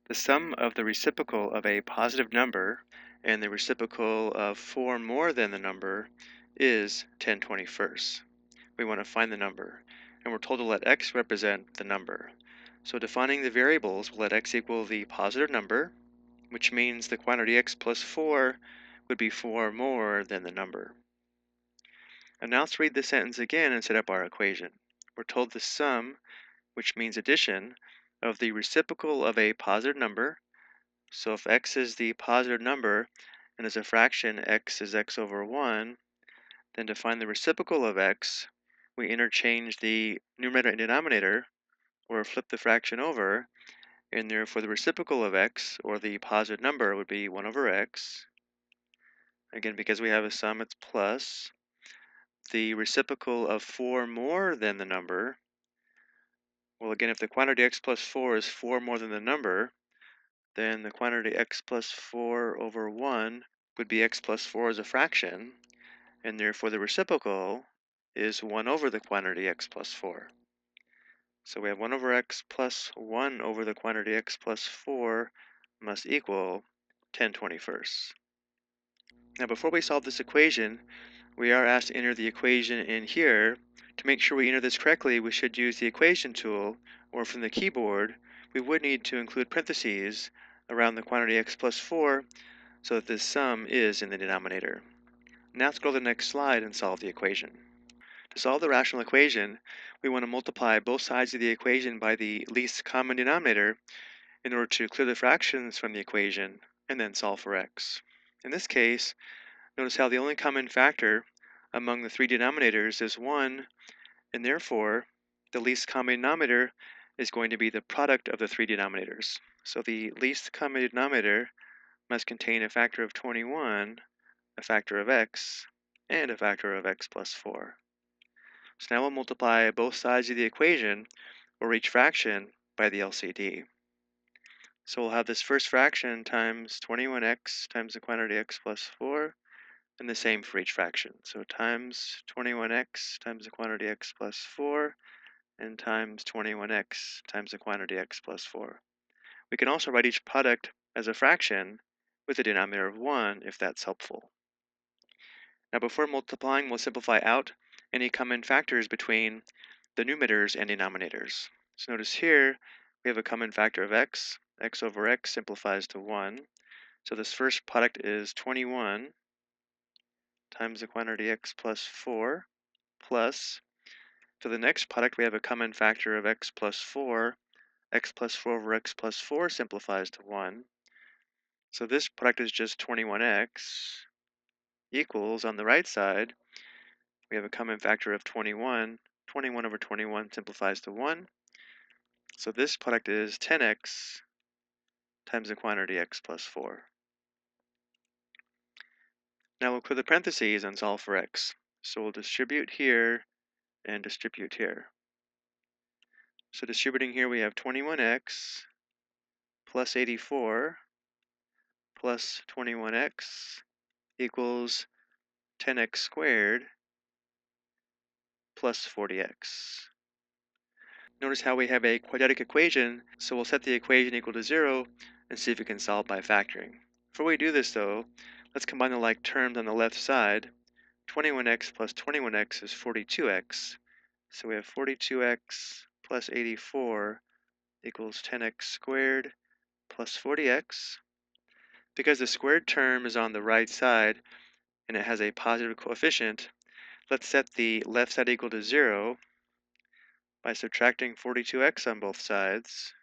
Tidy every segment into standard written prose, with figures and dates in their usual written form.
The sum of the reciprocal of a positive number and the reciprocal of 4 more than the number is 10/21. We want to find the number, and we're told to let x represent the number. So defining the variables, we'll let x equal the positive number, which means the quantity x plus 4 would be 4 more than the number. And now let's read this sentence again and set up our equation. We're told the sum, which means addition, of the reciprocal of a positive number. So if x is the positive number and as a fraction x is x over 1, then to find the reciprocal of x, we interchange the numerator and denominator, or flip the fraction over, and therefore the reciprocal of x, or the positive number, would be 1 over x. Again, because we have a sum, it's plus. The reciprocal of 4 more than the number, well, again, if the quantity x plus 4 is 4 more than the number, then the quantity x plus 4 over 1 would be x plus 4 as a fraction, and therefore the reciprocal is 1 over the quantity x plus 4. So we have 1 over x plus 1 over the quantity x plus 4 must equal 10/21. Now before we solve this equation, we are asked to enter the equation in here. To make sure we enter this correctly, we should use the equation tool, or from the keyboard, we would need to include parentheses around the quantity x plus 4 so that this sum is in the denominator. Now let's go to the next slide and solve the equation. To solve the rational equation, we want to multiply both sides of the equation by the least common denominator in order to clear the fractions from the equation and then solve for x. In this case, notice how the only common factor among the three denominators is 1, and therefore the least common denominator is going to be the product of the three denominators. So the least common denominator must contain a factor of 21, a factor of x, and a factor of x plus 4. So now we'll multiply both sides of the equation, or each fraction, by the LCD. So we'll have this first fraction times 21x times the quantity x plus 4, and the same for each fraction. So times 21x times the quantity x plus 4, and times 21x times the quantity x plus 4. We can also write each product as a fraction with a denominator of 1 if that's helpful. Now before multiplying, we'll simplify out any common factors between the numerators and denominators. So notice here we have a common factor of x. X over x simplifies to 1. So this first product is 21 times the quantity x plus 4 plus, for the next product we have a common factor of x plus 4. X plus 4 over x plus 4 simplifies to 1. So this product is just 21x equals, on the right side, we have a common factor of 21. 21 over 21 simplifies to 1. So this product is 10x times the quantity x plus 4. Now we'll clear the parentheses and solve for x. So we'll distribute here and distribute here. So distributing here we have 21x plus 84 plus 21x equals 10x squared plus 40x. Notice how we have a quadratic equation, so we'll set the equation equal to 0 and see if we can solve by factoring. Before we do this though, let's combine the like terms on the left side. 21x plus 21x is 42x. So we have 42x plus 84 equals 10x squared plus 40x. Because the squared term is on the right side and it has a positive coefficient, let's set the left side equal to 0 by subtracting 42x on both sides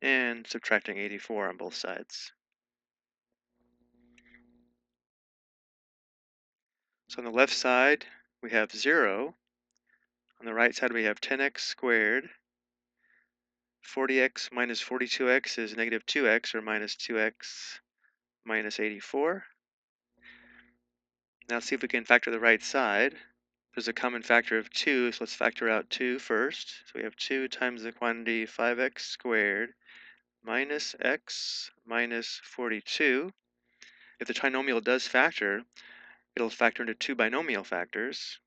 and subtracting 84 on both sides. So on the left side, we have 0. On the right side, we have 10x squared. 40x minus 42x is negative 2x, or minus 2x minus 84. Now let's see if we can factor the right side. There's a common factor of 2, so let's factor out 2 first. So we have 2 times the quantity 5x squared minus x minus 42. If the trinomial does factor, it'll factor into two binomial factors.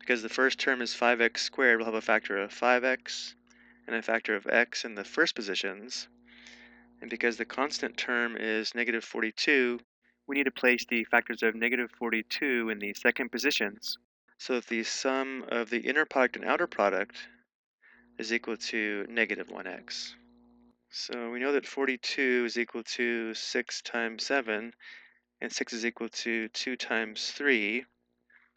Because the first term is 5x squared, we'll have a factor of 5x and a factor of x in the first positions. And because the constant term is negative 42, we need to place the factors of negative 42 in the second positions. So that the sum of the inner product and outer product is equal to negative 1x. So we know that 42 is equal to 6 times 7, and 6 is equal to 2 times 3.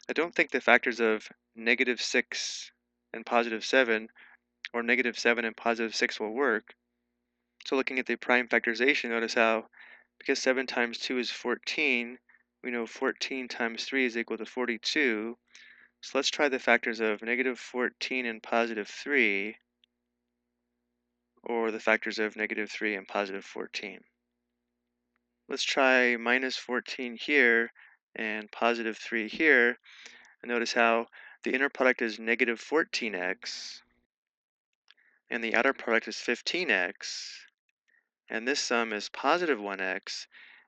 I don't think the factors of negative 6 and positive 7, or negative 7 and positive 6 will work. So looking at the prime factorization, notice how, because 7 times 2 is 14, we know 14 times 3 is equal to 42. So let's try the factors of negative 14 and positive 3, or the factors of negative 3 and positive 14. Let's try minus 14 here and positive 3 here. And notice how the inner product is negative 14x, and the outer product is 15x, and this sum is positive 1x,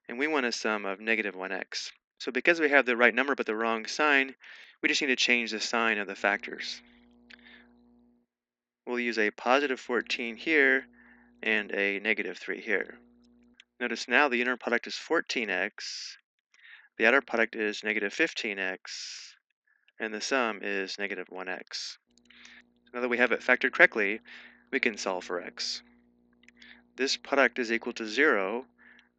and we want a sum of negative 1x. So because we have the right number but the wrong sign, we just need to change the sign of the factors. We'll use a positive 14 here and a negative 3 here. Notice now the inner product is 14x, the outer product is negative 15x, and the sum is negative 1x. Now that we have it factored correctly, we can solve for x. This product is equal to 0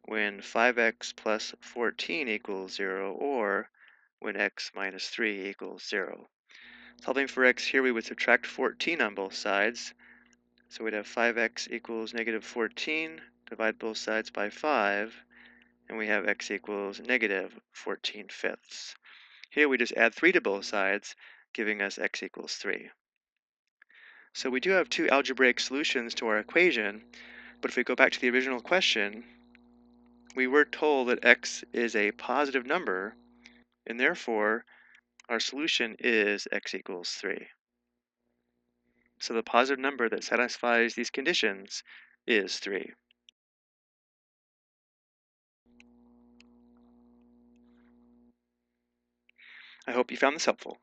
when 5x plus 14 equals 0, or when x minus 3 equals 0. Solving for x here, we would subtract 14 on both sides. So we'd have 5x equals negative 14, divide both sides by 5, and we have x equals negative 14/5. Here we just add 3 to both sides, giving us x equals 3. So we do have two algebraic solutions to our equation, but if we go back to the original question, we were told that x is a positive number, and therefore our solution is x equals 3. So the positive number that satisfies these conditions is 3. I hope you found this helpful.